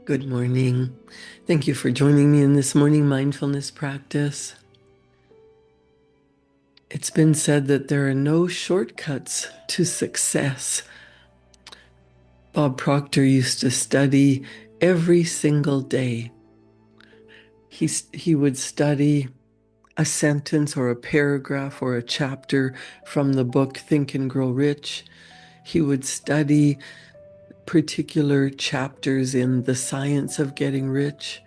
Good morning. Thank you for joining me in this morning mindfulness practice. It's been said that there are no shortcuts to success. Bob Proctor used to study every single day. He would study a sentence or a paragraph or a chapter from the book Think and Grow Rich. He would study particular chapters in The Science of Getting Rich.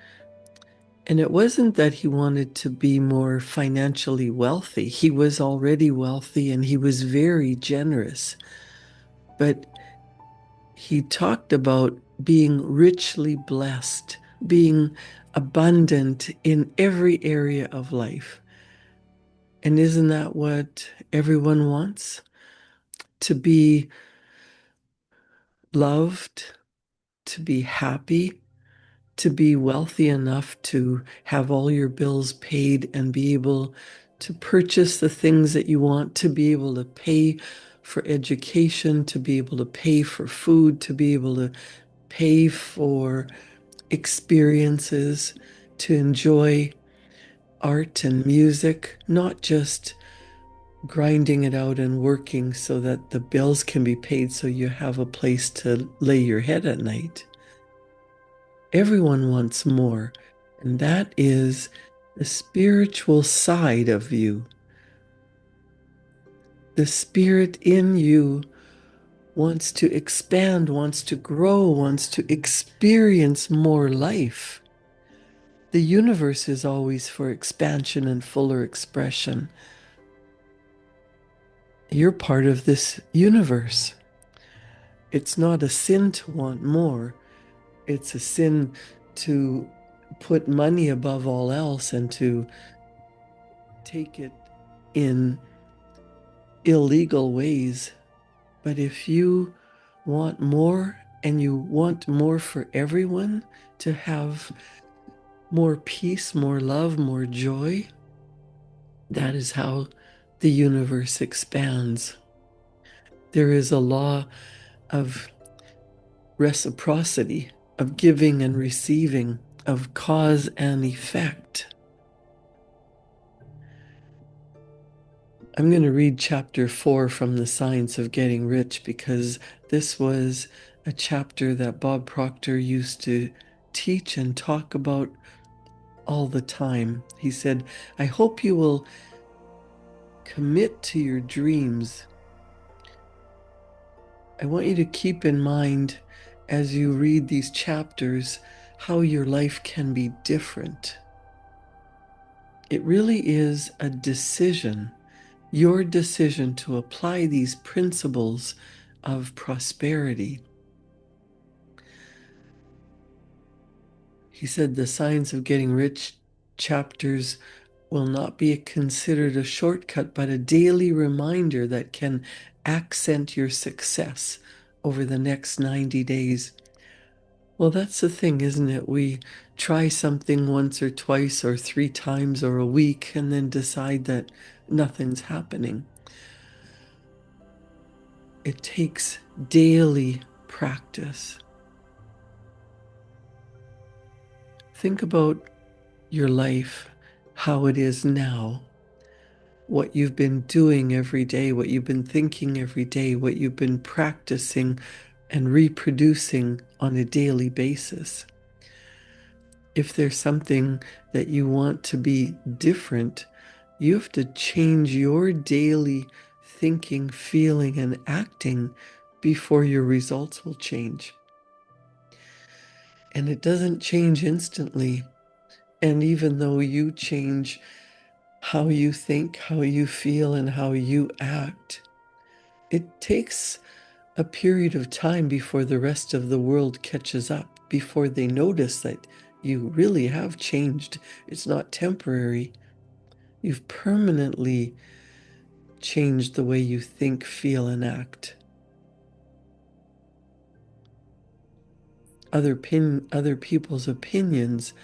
And it wasn't that he wanted to be more financially wealthy. He was already wealthy and he was very generous. But he talked about being richly blessed, being abundant in every area of life. And isn't that what everyone wants? To be loved, to be happy, to be wealthy enough to have all your bills paid and be able to purchase the things that you want, to be able to pay for education, to be able to pay for food, to be able to pay for experiences, to enjoy art and music, not just grinding it out and working so that the bills can be paid so you have a place to lay your head at night. Everyone wants more, and that is the spiritual side of you. The spirit in you wants to expand, wants to grow, wants to experience more life. The universe is always for expansion and fuller expression. You're part of this universe. It's not a sin to want more. It's a sin to put money above all else and to take it in illegal ways. But if you want more and you want more for everyone to have more peace, more love, more joy, that is how the universe expands. There is a law of reciprocity, of giving and receiving, of cause and effect. I'm going to read chapter 4 from The Science of Getting Rich because this was a chapter that Bob Proctor used to teach and talk about all the time. He said, I hope you will commit to your dreams. I want you to keep in mind as you read these chapters how your life can be different. It really is a decision, your decision to apply these principles of prosperity. He said the Science of Getting Rich chapters will not be considered a shortcut, but a daily reminder that can accent your success over the next 90 days. Well, that's the thing, isn't it? We try something once or twice or 3 times or a week and then decide that nothing's happening. It takes daily practice. Think about your life, how it is now, what you've been doing every day, what you've been thinking every day, what you've been practicing and reproducing on a daily basis. If there's something that you want to be different, you have to change your daily thinking, feeling, and acting before your results will change. And it doesn't change instantly. And even though you change how you think, how you feel, and how you act, it takes a period of time before the rest of the world catches up, before they notice that you really have changed. It's not temporary. You've permanently changed the way you think, feel, and act. Other people's opinions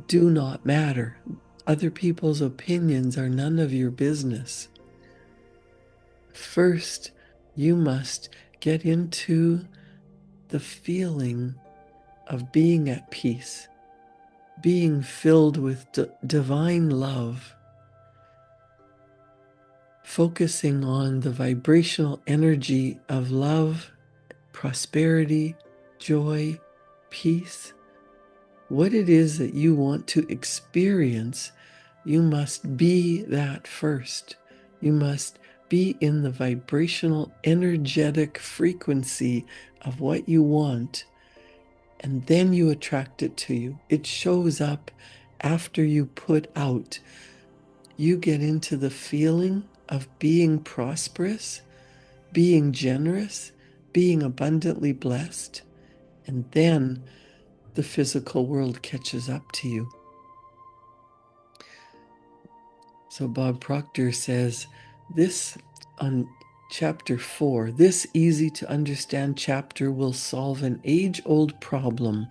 do not matter. Other people's opinions are none of your business. First, you must get into the feeling of being at peace, being filled with divine love, focusing on the vibrational energy of love, prosperity, joy, peace. What it is that you want to experience, you must be that first. You must be in the vibrational, energetic frequency of what you want, and then you attract it to you. It shows up after you put out. You get into the feeling of being prosperous, being generous, being abundantly blessed, and then the physical world catches up to you. So Bob Proctor says this on chapter 4, this easy to understand chapter will solve an age-old problem: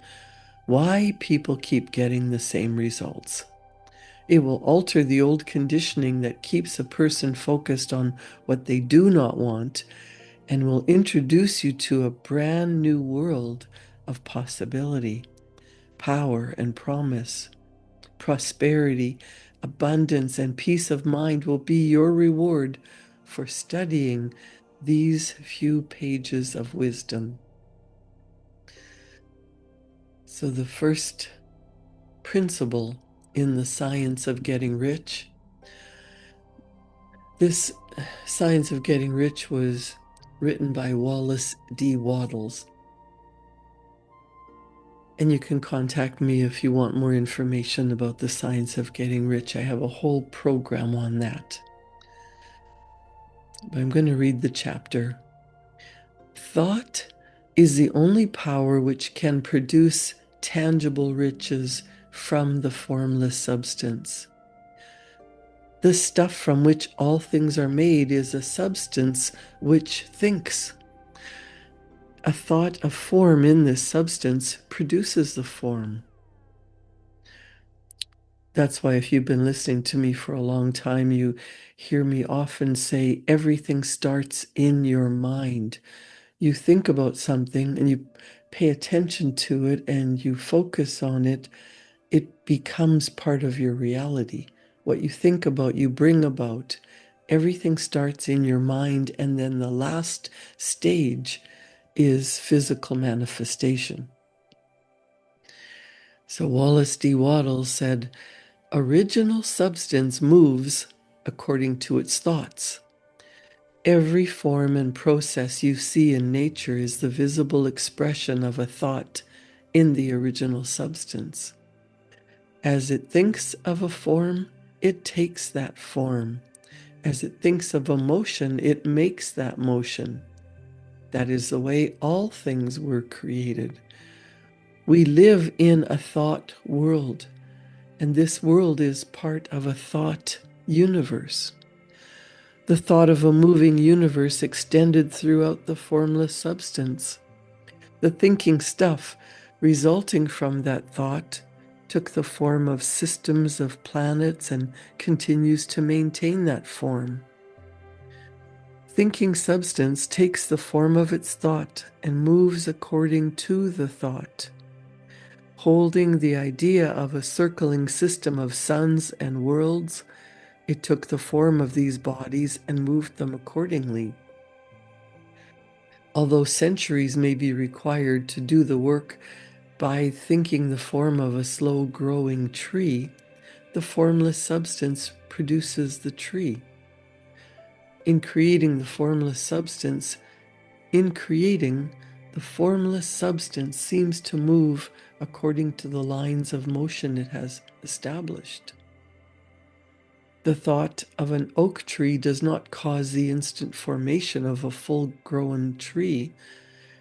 why people keep getting the same results. It will alter the old conditioning that keeps a person focused on what they do not want, and will introduce you to a brand new world of possibility, power, and promise. Prosperity, abundance, and peace of mind will be your reward for studying these few pages of wisdom. So the first principle in the science of getting rich, this Science of Getting Rich was written by Wallace Wattles. And you can contact me if you want more information about the science of getting rich. I have a whole program on that. But I'm going to read the chapter. Thought is the only power which can produce tangible riches from the formless substance. The stuff from which all things are made is a substance which thinks. A thought of form in this substance produces the form. That's why if you've been listening to me for a long time, you hear me often say everything starts in your mind. You think about something and you pay attention to it and you focus on it, it becomes part of your reality. What you think about, you bring about. Everything starts in your mind, and then the last stage is physical manifestation. So Wallace Wattles said, original substance moves according to its thoughts. Every form and process you see in nature is the visible expression of a thought in the original substance. As it thinks of a form, it takes that form. As it thinks of a motion, it makes that motion. That is the way all things were created. We live in a thought world, and this world is part of a thought universe. The thought of a moving universe extended throughout the formless substance. The thinking stuff resulting from that thought took the form of systems of planets and continues to maintain that form. Thinking substance takes the form of its thought and moves according to the thought. Holding the idea of a circling system of suns and worlds, it took the form of these bodies and moved them accordingly. Although centuries may be required to do the work by thinking the form of a slow-growing tree, the formless substance produces the tree. In creating the formless substance seems to move according to the lines of motion it has established. The thought of an oak tree does not cause the instant formation of a full-grown tree,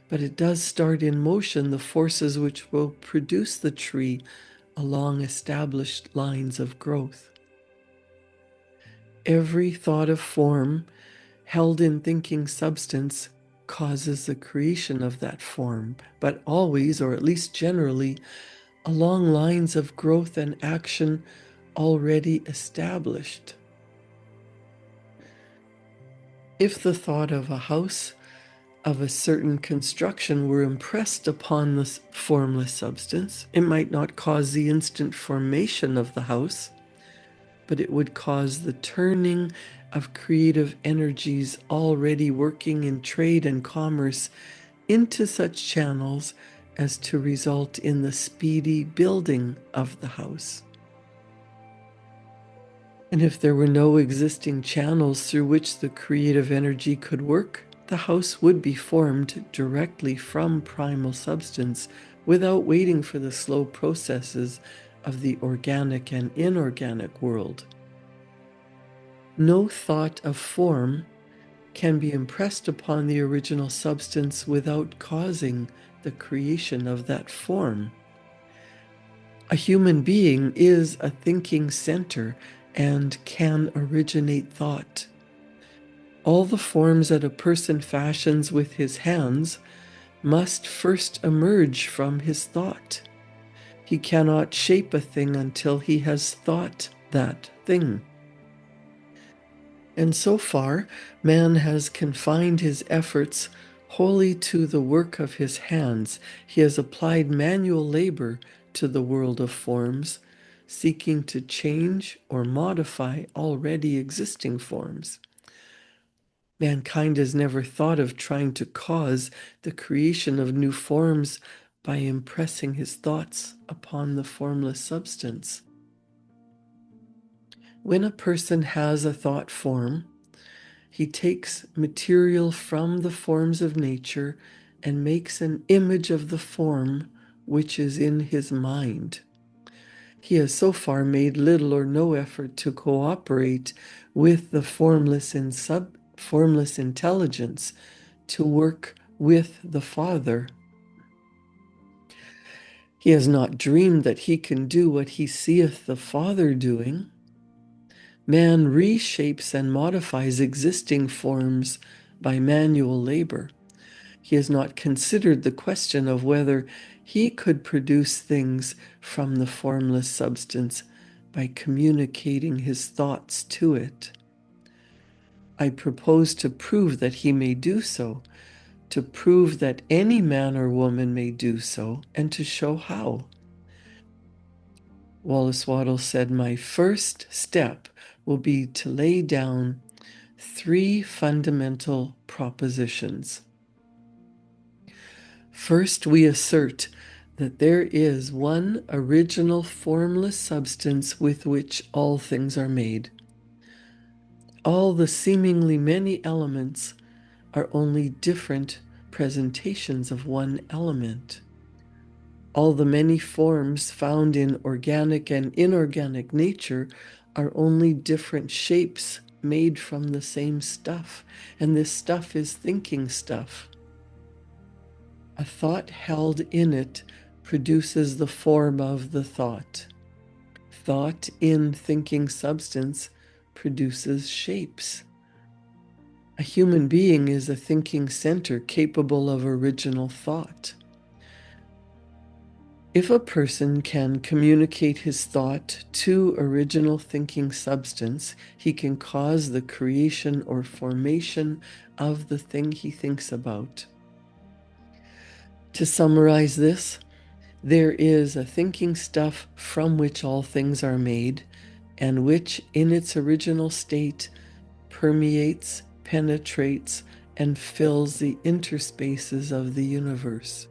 but it does start in motion the forces which will produce the tree along established lines of growth. Every thought of form held in thinking substance causes the creation of that form, but always, or at least generally, along lines of growth and action already established. If the thought of a house of a certain construction were impressed upon the formless substance, it might not cause the instant formation of the house, but it would cause the turning of creative energies already working in trade and commerce into such channels as to result in the speedy building of the house. And if there were no existing channels through which the creative energy could work, the house would be formed directly from primal substance without waiting for the slow processes of the organic and inorganic world. No thought of form can be impressed upon the original substance without causing the creation of that form. A human being is a thinking center and can originate thought. All the forms that a person fashions with his hands must first emerge from his thought. He cannot shape a thing until he has thought that thing. And so far, man has confined his efforts wholly to the work of his hands. He has applied manual labor to the world of forms, seeking to change or modify already existing forms. Mankind has never thought of trying to cause the creation of new forms by impressing his thoughts upon the formless substance. When a person has a thought form, he takes material from the forms of nature and makes an image of the form which is in his mind. He has so far made little or no effort to cooperate with the formless and subformless intelligence to work with the Father. He has not dreamed that he can do what he seeth the Father doing. Man reshapes and modifies existing forms by manual labor. He has not considered the question of whether he could produce things from the formless substance by communicating his thoughts to it. I propose to prove that he may do so, to prove that any man or woman may do so, and to show how. Wallace Wattles said, "My first step will be to lay down 3 fundamental propositions. First, we assert that there is one original formless substance with which all things are made. All the seemingly many elements are only different presentations of one element. All the many forms found in organic and inorganic nature are only different shapes made from the same stuff, and this stuff is thinking stuff. A thought held in it produces the form of the thought. Thought in thinking substance produces shapes. A human being is a thinking center capable of original thought. If a person can communicate his thought to original thinking substance, he can cause the creation or formation of the thing he thinks about. To summarize this, there is a thinking stuff from which all things are made, and which in its original state permeates, penetrates, and fills the interspaces of the universe.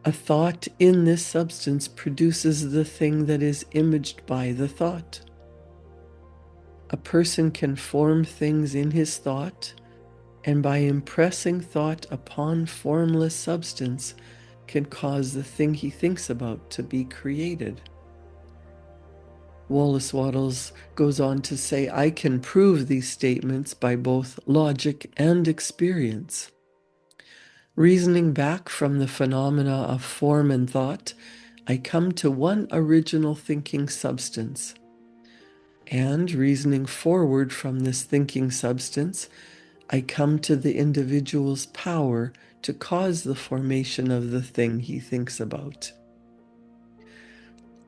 A thought in this substance produces the thing that is imaged by the thought. A person can form things in his thought, and by impressing thought upon formless substance, can cause the thing he thinks about to be created. Wallace Wattles goes on to say, I can prove these statements by both logic and experience. Reasoning back from the phenomena of form and thought, I come to one original thinking substance. And reasoning forward from this thinking substance, I come to the individual's power to cause the formation of the thing he thinks about.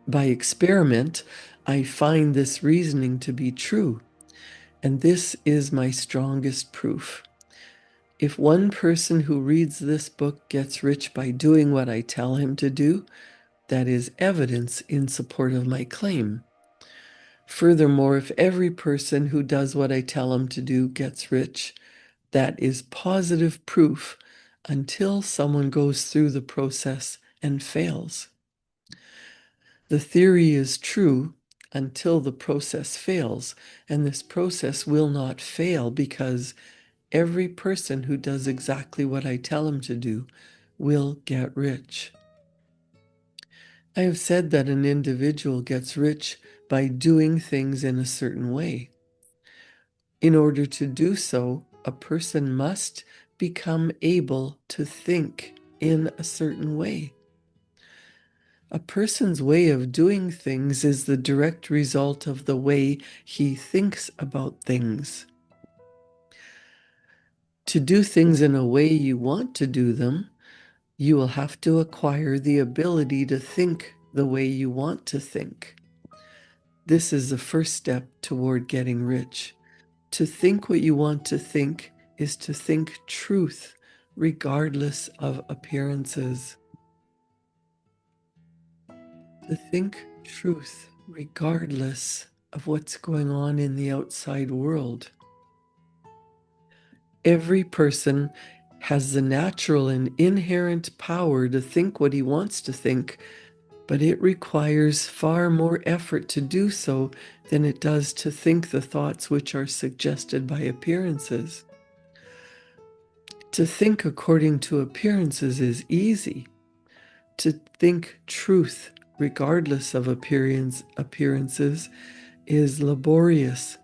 By experiment, I find this reasoning to be true, and this is my strongest proof. If one person who reads this book gets rich by doing what I tell him to do, that is evidence in support of my claim. Furthermore, if every person who does what I tell him to do gets rich, that is positive proof until someone goes through the process and fails. The theory is true until the process fails, and this process will not fail because every person who does exactly what I tell him to do will get rich. I have said that an individual gets rich by doing things in a certain way. In order to do so, a person must become able to think in a certain way. A person's way of doing things is the direct result of the way he thinks about things. To do things in a way you want to do them, you will have to acquire the ability to think the way you want to think. This is the first step toward getting rich. To think what you want to think is to think truth, regardless of appearances. To think truth, regardless of what's going on in the outside world. Every person has the natural and inherent power to think what he wants to think, but it requires far more effort to do so than it does to think the thoughts which are suggested by appearances. To think according to appearances is easy. To think truth, regardless of appearances, is laborious.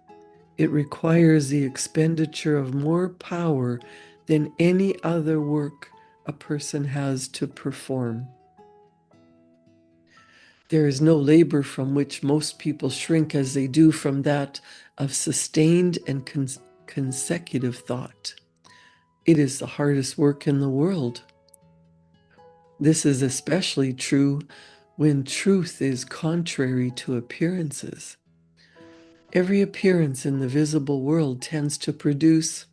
It requires the expenditure of more power than any other work a person has to perform. There is no labor from which most people shrink as they do from that of sustained and consecutive thought. It is the hardest work in the world. This is especially true when truth is contrary to appearances. Every appearance in the visible world tends to produce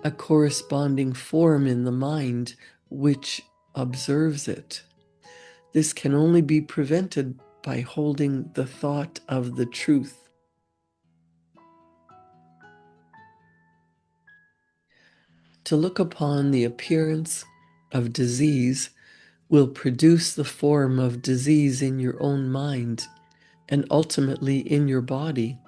a corresponding form in the mind which observes it. This can only be prevented by holding the thought of the truth. To look upon the appearance of disease will produce the form of disease in your own mind and ultimately in your body.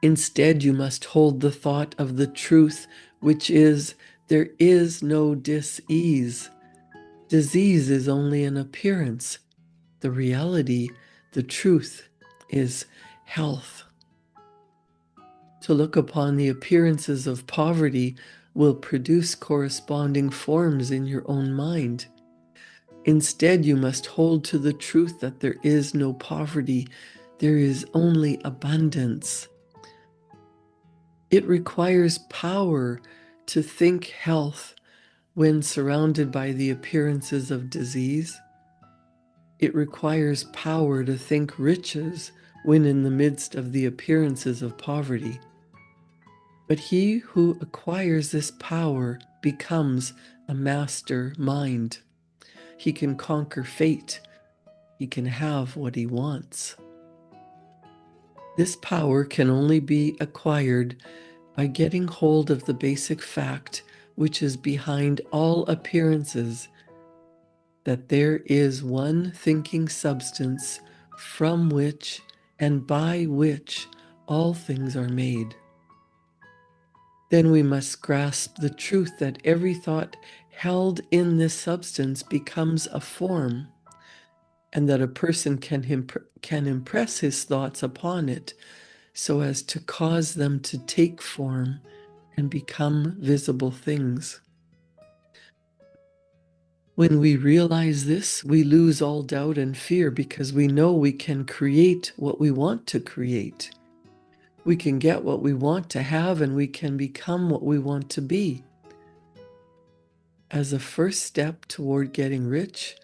Instead, you must hold the thought of the truth, which is, there is no dis-ease. Disease is only an appearance. The reality, the truth, is health. To look upon the appearances of poverty will produce corresponding forms in your own mind. Instead, you must hold to the truth that there is no poverty, there is only abundance. It requires power to think health when surrounded by the appearances of disease. It requires power to think riches when in the midst of the appearances of poverty. But he who acquires this power becomes a master mind. He can conquer fate. He can have what he wants. This power can only be acquired by getting hold of the basic fact which is behind all appearances, that there is one thinking substance from which and by which all things are made. Then we must grasp the truth that every thought held in this substance becomes a form, and that a person can impress his thoughts upon it so as to cause them to take form and become visible things. When we realize this, we lose all doubt and fear because we know we can create what we want to create. We can get what we want to have, and we can become what we want to be. As a first step toward getting rich,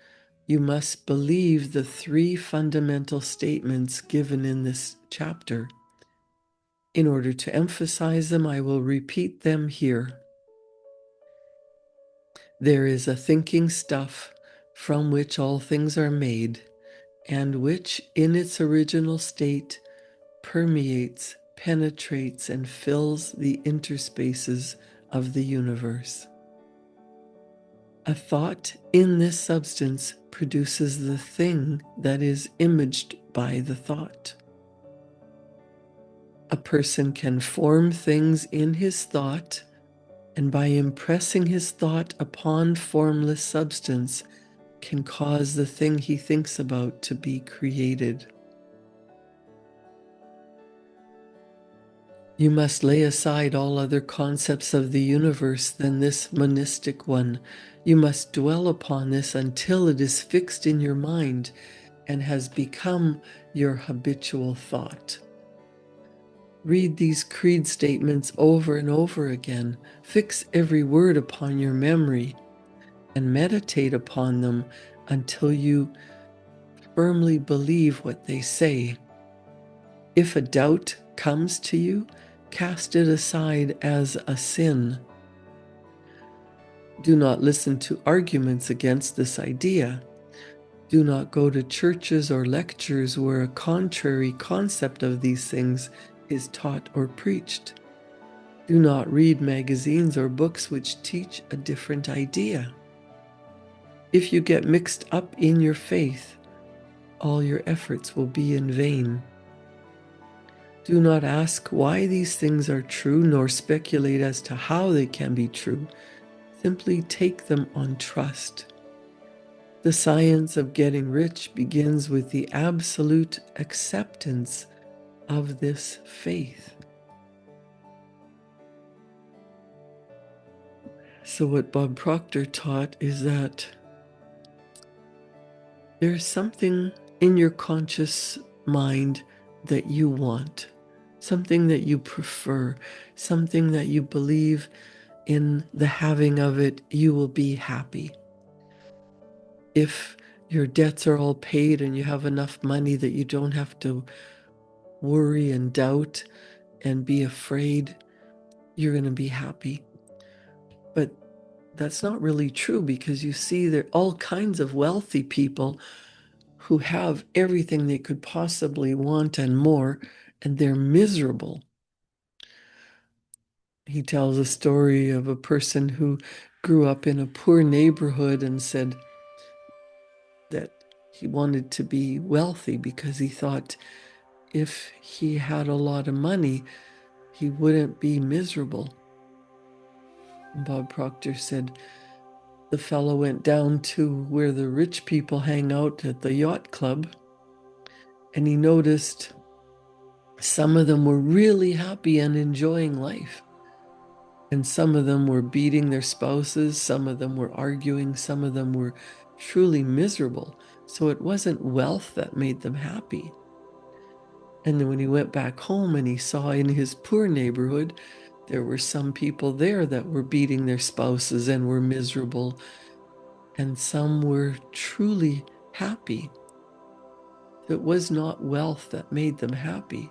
you must believe the three fundamental statements given in this chapter. In order to emphasize them, I will repeat them here. There is a thinking stuff from which all things are made, and which in its original state permeates, penetrates, and fills the interspaces of the universe. A thought in this substance produces the thing that is imaged by the thought. A person can form things in his thought, and by impressing his thought upon formless substance, can cause the thing he thinks about to be created. You must lay aside all other concepts of the universe than this monistic one. You must dwell upon this until it is fixed in your mind and has become your habitual thought. Read these creed statements over and over again. Fix every word upon your memory and meditate upon them until you firmly believe what they say. If a doubt comes to you, cast it aside as a sin. Do not listen to arguments against this idea. Do not go to churches or lectures where a contrary concept of these things is taught or preached. Do not read magazines or books which teach a different idea. If you get mixed up in your faith, all your efforts will be in vain. Do not ask why these things are true, nor speculate as to how they can be true. Simply take them on trust. The science of getting rich begins with the absolute acceptance of this faith. So what Bob Proctor taught is that there's something in your conscious mind that you want, something that you prefer, something that you believe in the having of it, you will be happy. If your debts are all paid and you have enough money that you don't have to worry and doubt and be afraid, you're going to be happy. But that's not really true, because you see there are all kinds of wealthy people who have everything they could possibly want and more, and they're miserable. He tells a story of a person who grew up in a poor neighborhood and said that he wanted to be wealthy because he thought if he had a lot of money, he wouldn't be miserable. And Bob Proctor said the fellow went down to where the rich people hang out at the yacht club, and he noticed some of them were really happy and enjoying life. And some of them were beating their spouses, some of them were arguing, some of them were truly miserable. So it wasn't wealth that made them happy. And then when he went back home and he saw in his poor neighborhood, there were some people there that were beating their spouses and were miserable, and some were truly happy. It was not wealth that made them happy.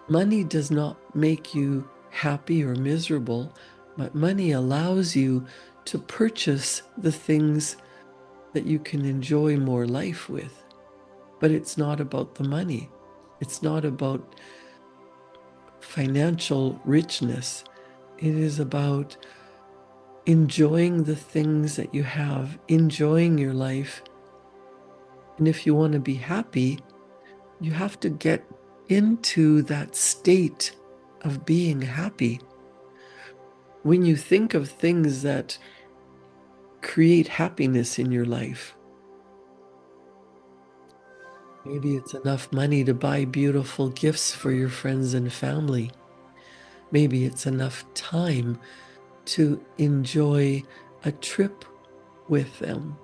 Money does not make you happy or miserable, but money allows you to purchase the things that you can enjoy more life with. But it's not about the money. It's not about financial richness. It is about enjoying the things that you have, enjoying your life. And if you want to be happy, you have to get into that state of being happy. When you think of things that create happiness in your life, maybe it's enough money to buy beautiful gifts for your friends and family. Maybe it's enough time to enjoy a trip with them,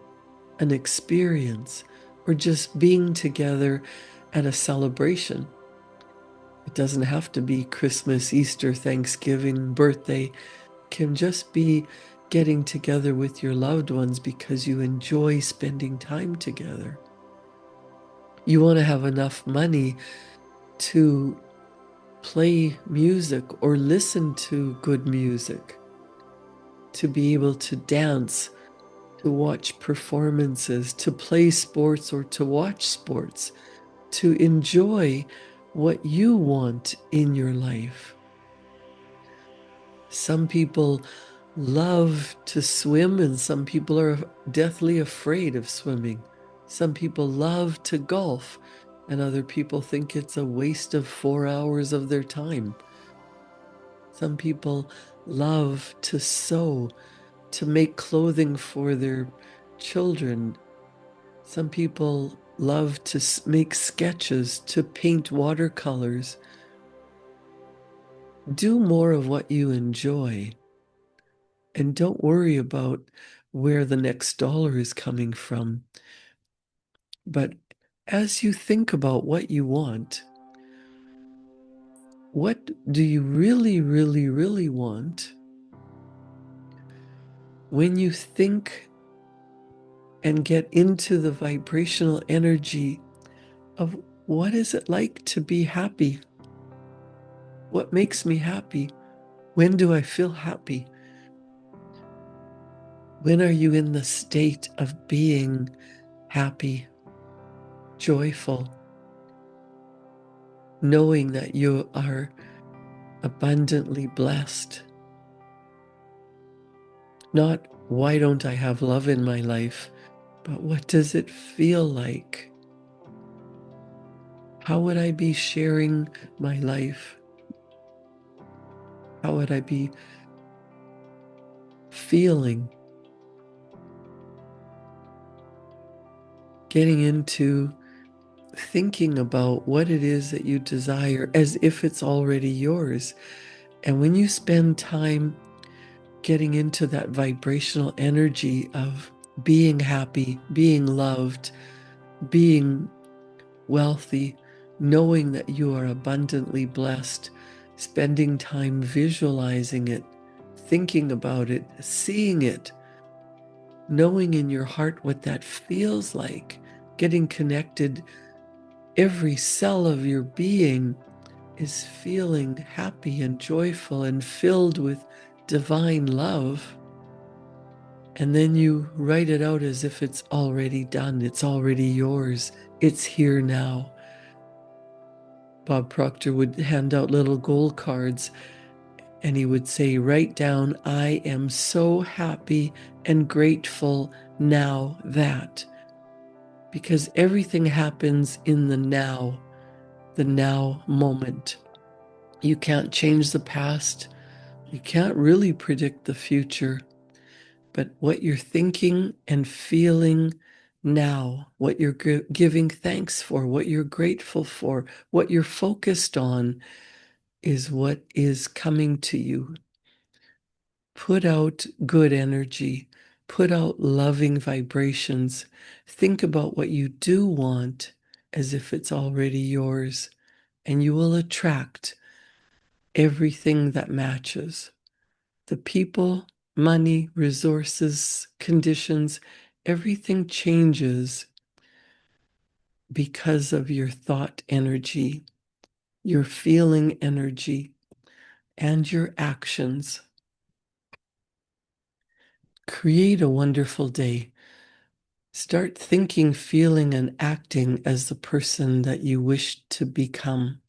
an experience, or just being together at a celebration. It doesn't have to be Christmas, Easter, Thanksgiving, birthday. It can just be getting together with your loved ones because you enjoy spending time together. You want to have enough money to play music or listen to good music. to be able to dance, to watch performances, to play sports or to watch sports, to enjoy what you want in your life. Some people love to swim, and some people are deathly afraid of swimming. Some people love to golf, and other people think it's a waste of 4 hours of their time. Some people love to sew, to make clothing for their children. Some people love to make sketches, to paint watercolors. Do more of what you enjoy, and don't worry about where the next dollar is coming from. But as you think about what you want, what do you really, really, really want? When you think and get into the vibrational energy of what is it like to be happy? What makes me happy? When do I feel happy? When are you in the state of being happy, joyful, knowing that you are abundantly blessed? Not, why don't I have love in my life, but what does it feel like? How would I be sharing my life? How would I be feeling? Getting into thinking about what it is that you desire as if it's already yours. And when you spend time getting into that vibrational energy of being happy, being loved, being wealthy, knowing that you are abundantly blessed, spending time visualizing it, thinking about it, seeing it, knowing in your heart what that feels like, getting connected. Every cell of your being is feeling happy and joyful and filled with divine love. And then you write it out as if it's already done. It's already yours. It's here now. Bob Proctor would hand out little gold cards, and he would say, write down, I am so happy and grateful now that. Because everything happens in the now moment. You can't change the past. You can't really predict the future. But what you're thinking and feeling now, what you're giving thanks for, what you're grateful for, what you're focused on is what is coming to you. Put out good energy, put out loving vibrations. Think about what you do want as if it's already yours, and you will attract everything that matches. The people, money, resources, conditions, everything changes because of your thought energy, your feeling energy, and your actions. Create a wonderful day. Start thinking, feeling, and acting as the person that you wish to become.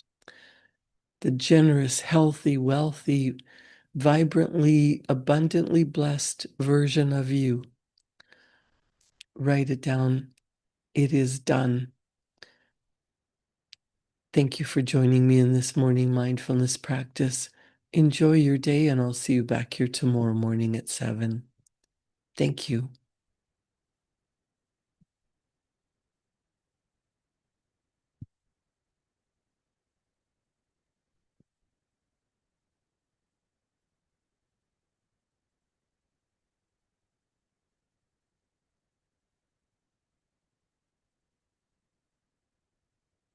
The generous, healthy, wealthy, vibrantly, abundantly blessed version of you. Write it down. It is done. Thank you for joining me in this morning mindfulness practice. Enjoy your day, and I'll see you back here tomorrow morning at 7. Thank you.